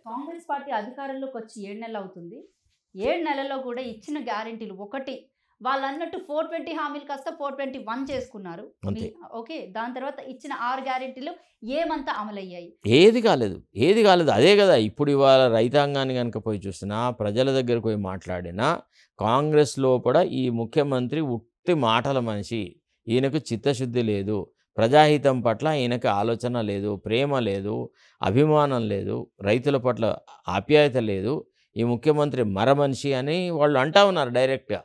Congress party అధికారంలోకి వచ్చి 7 నెలలు అవుతుంది. 7 నెలల్లో కూడా ఇచ్చిన గ్యారంటీలు ఒకటి వాళ్ళన్నట్టు 420 హామీలు కాస్త 421 చేసుకున్నారు. అంతే. ఓకే. దాని తర్వాత ఇచ్చిన 6 గ్యారంటీలు ఏమంతా అమలయ్యాయి? ఏది కాలేదు. ఏది కాలేదు. అదే కదా! ఇప్పుడు ఇవాళ రైతాంగాన్ని గనుక పోయి చూసినా, ప్రజల దగ్గరికి పోయి మాట్లాడినా, కాంగ్రెస్ లోపల ఈ ముఖ్యమంత్రి ఉట్టి మాటల మనిషి. ఈయనకు చిత్తశుద్ధి లేదు. ప్రజాహితం పట్ల ఈయనకి ఆలోచన లేదు, ప్రేమ లేదు, అభిమానం లేదు, రైతుల పట్ల ఆప్యాయత లేదు. ఈ ముఖ్యమంత్రి మరమనిషి అని వాళ్ళు అంటా ఉన్నారు డైరెక్ట్‌గా.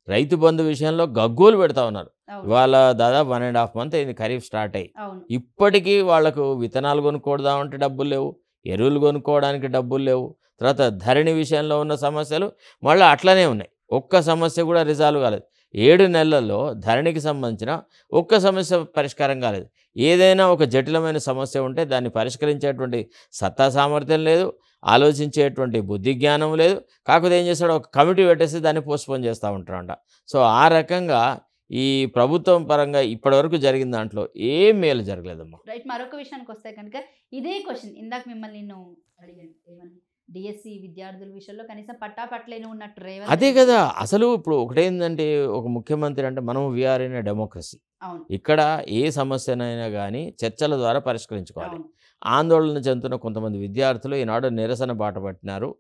రైతు బంధు విషయంలో గగ్గోలు పెడతా ఉన్నారు. అవును. ఇవాళ దాదాపు 1 ½ మంత్ అయింది ఖరీఫ్ స్టార్ట్ అయ్యి. అవును. ఇప్పటికీ వాళ్ళకు విత్తనాలు కొనుక్కోదామంటే డబ్బులు లేవు. ఎరువులు కొనుక్కోవడానికి డబ్బులు లేవు. తర్వాత ధరణి విషయంలో ఉన్న సమస్యలు మళ్ళీ అట్లనే ఉన్నాయి. ఒక్క సమస్య కూడా రిజాల్వ్ కాలేదు. 7 నెలల్లో ధరణికి సంబంధించిన ఒక్క సమస్య పరిష్కారం కాలేదు. ఏదైనా ఒక జటిలమైన సమస్య ఉంటే దాన్ని పరిష్కరించేటువంటి సత్తా సామర్థ్యం లేదు, ఆలోచించేటువంటి బుద్ధి జ్ఞానం లేదు. కాకపోతే ఏం చేస్తాడు, ఒక కమిటీ పెట్టేసి దాన్ని పోస్ట్‌పోన్ చేస్తూ ఉంటారంట. సో ఆ రకంగా ఈ ప్రభుత్వం పరంగా ఇప్పటివరకు జరిగిన దాంట్లో ఏం మేలు జరగలేదమ్మా. రైట్. మరొక విషయానికొస్తే కనుక ఇదే క్వెషన్ ఇందాక మిమ్మల్ని నేను అడిగాను. ఏమని? డీఎస్సీ విద్యార్థుల విషయంలో కనీసం పట్టాపట్లేని ఉన్నట్టు రేవంత్ అదే కదా! అసలు ఇప్పుడు ఒకటేందంటే, ఒక ముఖ్యమంత్రి అంటే మనం వీఆర్ ఇన్ ఎ డెమోక్రసీ. అవును. ఇక్కడ ఏ సమస్యనైనా గానీ చర్చల ద్వారా పరిష్కరించుకోవాలి. అవును. ఆందోళన చెందుతున్న కొంతమంది విద్యార్థులు ఈనాడు నిరసన బాట పట్టినారు.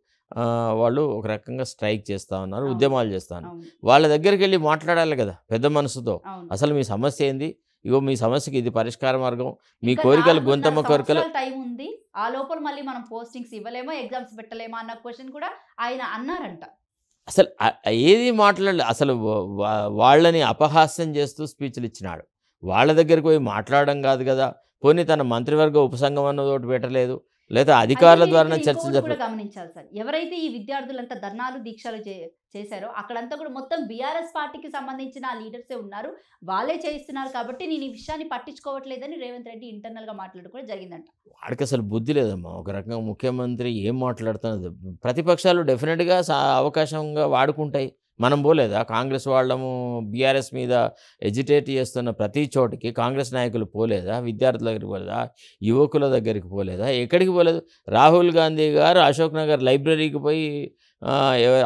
వాళ్ళు ఒక రకంగా స్ట్రైక్ చేస్తా ఉన్నారు, అవును. ఉద్యమాలు చేస్తా ఉన్నారు. అవును. వాళ్ళ దగ్గరికెళ్ళి మాట్లాడాలి కదా పెద్ద మనసుతో. అవును. అసలు మీ సమస్య ఏంది? ఇగో మీ సమస్యకి ఇది పరిష్కార మార్గం. మీ ఇంకా కోరికలు 4.5 గొంతమ్మ కోరికలు. సంవత్సరాల టైం ఉంది. ఆ లోపల మళ్ళీ మనం పోస్టింగ్స్ ఇవ్వలేమో, ఎగ్జామ్స్ పెట్టలేమో అన్న క్వెషన్ కూడా ఆయన అన్నారంట. అసలు ఏది మాట్లాడలే. అసలు వాళ్ళని అపహాస్యం చేస్తూ స్పీచ్‌లు ఇచ్చినాడు. వాళ్ళ దగ్గరికి పోయి మాట్లాడడం కాదు కదా! పోనీ తన మంత్రివర్గ ఉపసంఘం అన్నదోటి పెట్టలేదు. లేదా అధికారుల అయితే ద్వారానే ఇక్కడ చర్చలు ఇంకొకటి కూడా జరపలేదు. గమనించాలి సార్. ఎవరైతే ఈ విద్యార్థులంతా ధర్నాలు, దీక్షలు చేశారో అక్కడంతా కూడా మొత్తం బీఆర్ఎస్ పార్టీకి సంబంధించిన లీడర్సే ఉన్నారు. వాళ్ళే చేయిస్తున్నారు కాబట్టి నేను ఈ విషయాన్ని పట్టించుకోవట్లేదని రేవంత్ రెడ్డి ఇంటర్నల్‌గా మాట్లాడడం కూడా జరిగిందంట. వాడికి అసలు బుద్ధి లేదమ్మా. ఒక రకంగా ముఖ్యమంత్రి ఏం మాట్లాడుతున్నది. ప్రతిపక్షాలు డెఫినెట్‌గా అవకాశంగా వాడుకుంటాయి. మనం పోలేదా? కాంగ్రెస్ వాళ్ళము బీఆర్ఎస్ మీద ఎజిటేట్ చేస్తున్న ప్రతి చోటికి కాంగ్రెస్ నాయకులు పోలేదా? విద్యార్థుల దగ్గరికి పోలేదా? యువకుల దగ్గరికి పోలేదా? ఎక్కడికి పోలేదు. రాహుల్ గాంధీ గారు అశోక్ నగర్ లైబ్రరీకి పోయి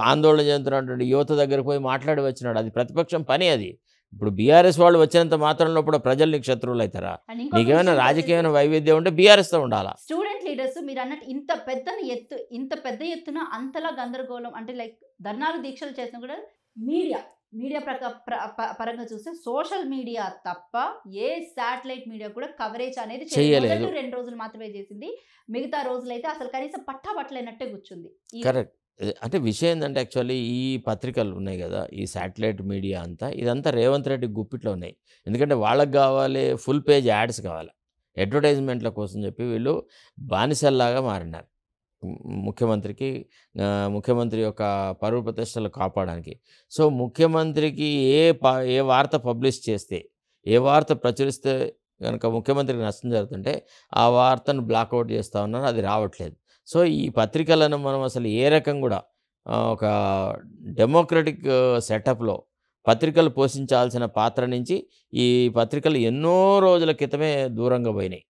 ఆందోళన చెందుతున్నటువంటి యువత దగ్గరికి పోయి మాట్లాడి వచ్చినాడు. అది ప్రతిపక్షం పని అది. ఇప్పుడు బీఆర్ఎస్ వాళ్ళు వచ్చినంత మాత్రంలో కూడా ప్రజలు నీకు శత్రువులు అవుతారా? అండ్ ఇంకొక నీకేమైనా విషయానికి రాజకీయమైన వచ్చేసి వైవిధ్యం ఉంటే బీఆర్ఎస్‌తో ఉండాలా. స్టూడెంట్ లీడర్స్ మీరన్నట్టు ఇంత పెద్ద ఎత్తున అంతలా గందరగోళం అంటే లైక్ ధర్నాలు, దీక్షలు చేసినా కూడా మీడియా మీడియా పరంగా చూస్తే సోషల్ మీడియా తప్ప ఏ శాటిలైట్ మీడియా కూడా కవరేజ్ అనేది చెయ్యలేదు. మొదటి 2 రోజులు మాత్రమే చేసింది. మిగతా రోజులైతే అసలు కనీసం పట్టాబట్టలేనట్టే కూర్చుంది. కరెక్ట్. అంటే విషయం ఏందంటే యాక్చువల్లీ ఈ పత్రికలు ఉన్నాయి గదా! ఈ శాటిలైట్ మీడియా అంతా ఇదంతా రేవంత్ రెడ్డి గుప్పిట్లో ఉన్నాయి. ఎందుకంటే వాళ్ళకి గావాలి ఫుల్ పేజ్ యాడ్స్ కావాలి. అడ్వర్టైజ్‌మెంట్‌ల కోసం చెప్పి వీళ్ళు బానిసల్లాగా మారినారు. ముఖ్యమంత్రికి ముఖ్యమంత్రి యొక్క పరువు ప్రతిష్టలు కాపాడడానికి. సో ముఖ్యమంత్రికి ఏ వార్త పబ్లిష్ చేస్తే, ఏ వార్త ప్రచురిస్తే గనక ముఖ్యమంత్రికి నష్టం జరుగుతుంటే ఆ వార్తను బ్లాకౌట్ చేస్తా ఉన్నారు. అది రావట్లేదు. సో ఈ పత్రికలను మనం అసలు ఏ రకం కూడా ఒక డెమోక్రటిక్ సెటప్‌లో పత్రికలు పోషించాల్సిన పాత్ర నుంచి ఈ పత్రికలు ఎన్నో రోజుల క్రితమే దూరంగా పోయినాయి.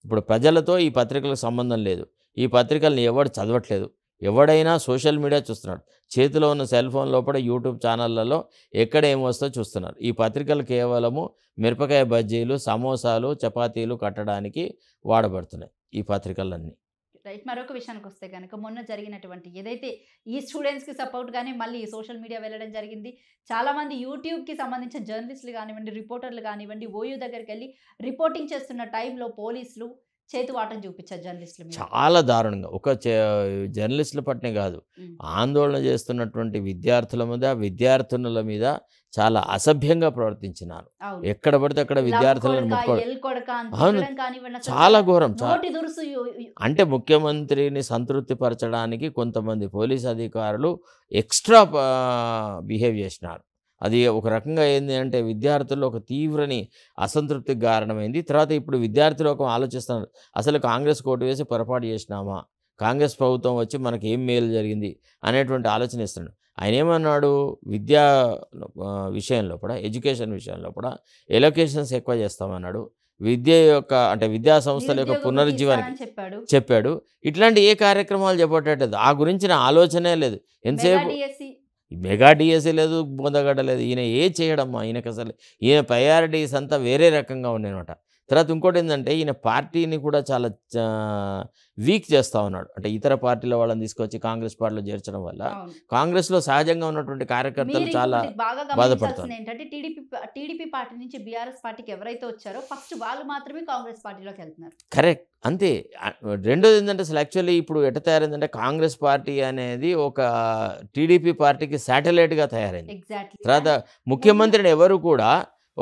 ఇప్పుడు ప్రజలతో ఈ పత్రికలకు సంబంధం లేదు. ఈ పత్రికల్ని ఎవడు చదవట్లేదు. ఎవడైనా సోషల్ మీడియా చూస్తున్నాడు. చేతిలో ఉన్న సెల్ ఫోన్ లోపల యూట్యూబ్ ఛానళ్ళలో ఎక్కడ ఏమొస్తుందో చూస్తున్నారు. ఈ పత్రికలు కేవలము మిరపకాయ బజ్జీలు, సమోసాలు, చపాతీలు కట్టడానికి వాడబడుతున్నాయి ఈ పత్రికలన్నీ. రైట్. మరొక విషయానికి వస్తే కనుక మొన్న జరిగినటువంటి ఏదైతే ఈ స్టూడెంట్స్‌కి సపోర్ట్‌గానే మళ్ళీ సోషల్ మీడియా వెళ్ళడం జరిగింది. చాలామంది యూట్యూబ్‌కి సంబంధించిన జర్నలిస్టులు కానివ్వండి, రిపోర్టర్లు కానివ్వండి, ఓయూ దగ్గరికెళ్ళి రిపోర్టింగ్ చేస్తున్న టైంలో పోలీసులు చేతువాటం చూపించారు జర్నలిస్టుల మీద. చాలా దారుణంగా. ఒక జర్నలిస్టుల పట్నే కాదు, ఆందోళన చేస్తున్నటువంటి విద్యార్థినుల మీద చాలా అసభ్యంగా ప్రవర్తించినారు. అవును. ఎక్కడ పడితే అక్కడ విద్యార్థులను ముట్టుకోవడం. ఎల్ కొడక అని అవును. తిట్టడం కానివ్వండి, అసలు చాలా ఘోరం. నోటి దురుసు అంటే ముఖ్యమంత్రిని సంతృప్తిపరచడానికి కొంతమంది పోలీస్ అధికారులు ఎక్స్ట్రా బిహేవ్ చేసినారు. అది ఒక రకంగా ఏంది అంటే విద్యార్థుల్లో ఒక తీవ్రని అసంతృప్తికి కారణమైంది. తర్వాత ఇప్పుడు విద్యార్థి లోకం ఆలోచిస్తున్నారు. అసలు కాంగ్రెస్ ఓటు వేసి పొరపాటు చేసినామా? కాంగ్రెస్ ప్రభుత్వం వచ్చి మనకి ఏం మేలు జరిగింది అనేటువంటి ఆలోచన ఇస్తున్నాడు. ఆయన ఏమన్నాడు, విద్యా విషయంలో కూడా, ఎడ్యుకేషన్ విషయంలో కూడా ఎలొకేషన్స్ ఎక్కువ చేస్తామన్నాడు. విద్య యొక్క అంటే విద్యా సంస్థల యొక్క నిరుద్యోగ భృతి పునరుజ్జీవానికి ఇస్తానని చెప్పాడు. చెప్పాడు. ఇట్లాంటి ఏ కార్యక్రమాలు చెప్పేటట్లేదు. ఆ గురించిన ఆలోచనే లేదు. మెగా ఎంతసేపు డిఎస్సి మెగా డిఎస్సీ లేదు, బొందగడ్డ లేదు. ఈయన చేయడమ్మా ఈయనకు అసలు ఈయన ప్రయారిటీస్ అంతా వేరే రకంగా ఉన్నాయన్నమాట. తర్వాత ఇంకోటి ఏంటంటే ఈయన పార్టీని కూడా చాలా వీక్ చేస్తూ ఉన్నాడు. అంటే ఇతర పార్టీల వాళ్ళని తీసుకొచ్చి కాంగ్రెస్ పార్టీలో చేర్చడం వల్ల అవును. కాంగ్రెస్లో సహజంగా ఉన్నటువంటి కార్యకర్తలు మీరు చాలా ఇంకొకటి బాగా బాధపడతారు. గమనించాల్సింది ఏంటంటే టీడీపీ పార్టీ నుంచి బీఆర్ఎస్ పార్టీకి ఎవరైతే వచ్చారో ఫస్ట్ వాళ్ళు మాత్రమే కాంగ్రెస్ పార్టీలోకి వెళ్తున్నారు. కరెక్ట్ అంతే. రెండోది ఏంటంటే అసలు యాక్చువల్లీ ఇప్పుడు ఎట్ట తయారైందంటే కాంగ్రెస్ పార్టీ అనేది ఒక టీడీపీ పార్టీకి శాటిలైట్గా తయారైంది. ఎగ్జాక్ట్లీ. తర్వాత ముఖ్యమంత్రిని ఎవరు కూడా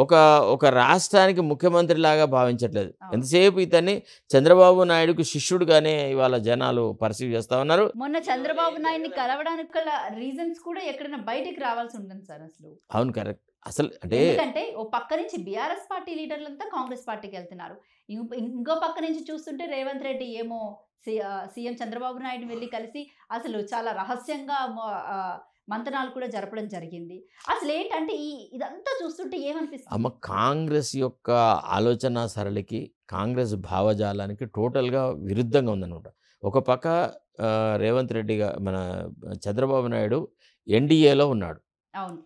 ఒక రాష్ట్రానికి ముఖ్యమంత్రి లాగా భావించట్లేదు. ఎంతసేపు ఇతన్ని చంద్రబాబు నాయుడుకు శిష్యుడుగానే ఇవాళ జనాలు పర్సీవ్ చేస్తా ఉన్నారు. మొన్న చంద్రబాబు నాయుడిని కలవడానికి గల రీజన్స్ కూడా ఎక్కడైనా బయటికి రావాల్సి ఉంటుంది సార్ అసలు. అవును కరెక్ట్. అసలు అంటే ఎందుకంటే ఓ పక్క నుంచి బీఆర్ఎస్ పార్టీ లీడర్లంతా కాంగ్రెస్ పార్టీకి వెళ్తున్నారు. ఇంకో పక్క నుంచి చూస్తుంటే రేవంత్ రెడ్డి ఏమో సీఎం చంద్రబాబు నాయుడు వెళ్ళి కలిసి అసలు చాలా రహస్యంగా మంతనాలు కూడా జరపడం జరిగింది. అసలు ఏంటంటే ఇదంతా చూస్తుంటే ఏమనిపిస్తుంది? అమ్మ కాంగ్రెస్ యొక్క ఆలోచన సరళికి కాంగ్రెస్ భావజాలానికి టోటల్గా విరుద్ధంగా ఉందన్నమాట. ఒక పక్క రేవంత్ రెడ్డిగా మన చంద్రబాబు నాయుడు ఎన్డీఏలో ఉన్నాడు, అవును,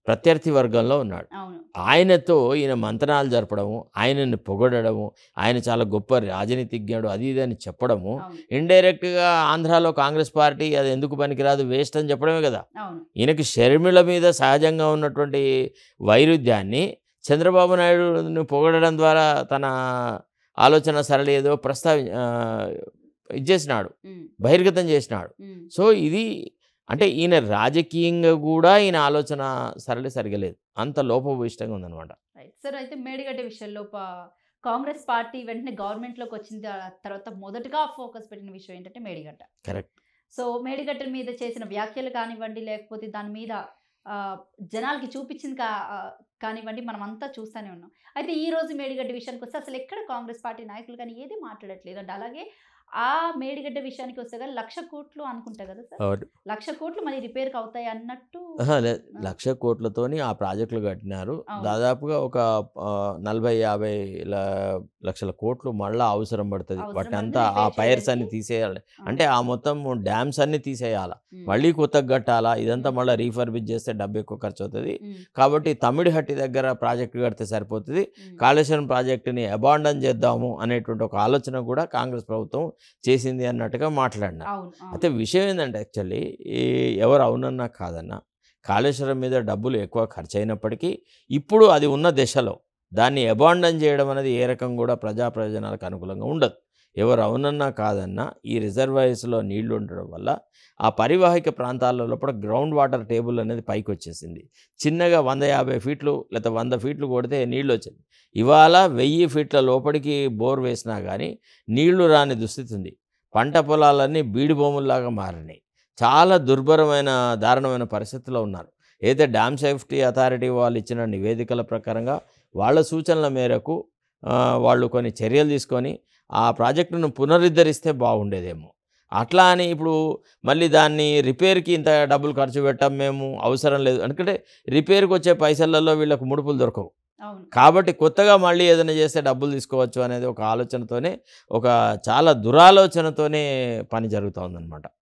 ప్రత్యర్థి వర్గంలో ఉన్నాడు. అవును. ఆయనతో ఈయన మంతనాలు జరపడము, ఆయనని పొగడము, ఆయన చాలా గొప్ప రాజనీతిజ్ఞుడు అది ఇది అని చెప్పడము, ఇండైరెక్ట్గా ఆంధ్రాలో కాంగ్రెస్ పార్టీ అది ఎందుకు పనికిరాదు వేస్ట్ అని చెప్పడమే కదా. ఈయనకి షర్మిల మీద సహజంగా ఉన్నటువంటి వైరుధ్యాన్ని చంద్రబాబు నాయుడుని పొగడడం ద్వారా తన ఆలోచన సరళి ఏదో ఇచ్చేసినాడు, బహిర్గతం చేసినాడు. సో ఇది అంటే ఈయన రాజకీయంగా కూడా ఈయన ఆలోచన సరళి సరిగలేదు, అంత లోపభూయిష్టంగా ఉందన్నమాట. సార్ అయితే మేడిగడ్డ విషయంలో కాంగ్రెస్ పార్టీ వెంటనే గవర్నమెంట్లోకి వచ్చిన తర్వాత మొదటగా ఫోకస్ పెట్టిన విషయం ఏంటంటే మేడిగడ్డ. కరెక్ట్. సో మేడిగడ్డ మీద చేసిన వ్యాఖ్యలు కానివ్వండి, లేకపోతే దాని మీద జనాలకి చూపించింది కానివ్వండి, మనం అంతా చూస్తూనే ఉన్నాం. అయితే ఈ రోజు మేడిగడ్డ విషయానికి వస్తే అసలు ఎక్కడ కాంగ్రెస్ పార్టీ నాయకులు కానీ ఏది మాట్లాడట్లేదు. అంటే అలాగే ఆ మేడిగడ్డ విషయానికి వస్తే కానీ 1,00,000 కోట్లు అనుకుంటా కదా సార్, 1,00,000 కోట్లు మళ్ళీ రిపేర్కి అవుతాయి అన్నట్టు. 1,00,000 కోట్లతోని ఆ ప్రాజెక్టులు కట్టినారు. దాదాపుగా ఒక 40-50 లక్షల కోట్లు మళ్ళీ అవసరం పడుతుంది. వాటినంతా ఆ పైర్స్ అన్ని తీసేయాలి, అంటే ఆ మొత్తం డ్యామ్స్ అన్ని తీసేయాలా, మళ్ళీ కొత్తగా కట్టాలా, ఇదంతా మళ్ళీ రీఫర్బిష్ చేస్తే డబ్బు ఎక్కువ ఖర్చు అవుతుంది. కాబట్టి తమిడిహట్టి దగ్గర ప్రాజెక్టు కడితే సరిపోతుంది, కాళేశ్వరం ప్రాజెక్టుని అబాండన్ చేద్దాము అనేటువంటి ఒక ఆలోచన కూడా కాంగ్రెస్ ప్రభుత్వం చేసింది అన్నట్టుగా మాట్లాడినా. అయితే విషయం ఏంటంటే యాక్చువల్లీ ఎవరు అవునన్నా కాదన్నా కాళేశ్వరం మీద డబ్బులు ఎక్కువ ఖర్చు అయినప్పటికీ ఇప్పుడు అది ఉన్న దశలో దాన్ని అబాండన్ చేయడం అనేది ఏ రకం కూడా ప్రజా ప్రయోజనాలకు అనుకూలంగా ఉండదు. ఎవరు అవునన్నా కాదన్నా ఈ రిజర్వాయర్స్లో నీళ్లు ఉండడం వల్ల ఆ పరివాహిక ప్రాంతాల లోపల గ్రౌండ్ వాటర్ టేబుల్ అనేది పైకి వచ్చేసింది. చిన్నగా 150 ఫీట్లు లేదా 100 ఫీట్లు కొడితే నీళ్ళు వచ్చింది. ఇవాళ 1000 ఫీట్ల లోపలికి బోర్ వేసినా కానీ నీళ్లు రాని దుస్థితి ఉంది. పంట పొలాలన్నీ బీడి భూముల్లాగా మారినాయి. చాలా దుర్భరమైన దారుణమైన పరిస్థితుల్లో ఉన్నారు. అయితే డ్యామ్ సేఫ్టీ అథారిటీ వాళ్ళు ఇచ్చిన నివేదికల ప్రకారంగా వాళ్ళ సూచనల మేరకు వాళ్ళు కొన్ని చర్యలు తీసుకొని ఆ ప్రాజెక్టును పునరుద్ధరిస్తే బాగుండేదేమో. అట్లా అని ఇప్పుడు మళ్ళీ దాన్ని రిపేర్కి ఇంత డబ్బులు ఖర్చు పెట్టాం మేము అవసరం లేదు, ఎందుకంటే రిపేర్కి వచ్చే పైసలలో వీళ్ళకు ముడుపులు దొరకవు. కాబట్టి కొత్తగా మళ్ళీ ఏదైనా చేస్తే డబ్బులు తీసుకోవచ్చు అనేది ఒక ఆలోచనతోనే, ఒక చాలా దురాలోచనతోనే పని జరుగుతూ ఉందన్నమాట.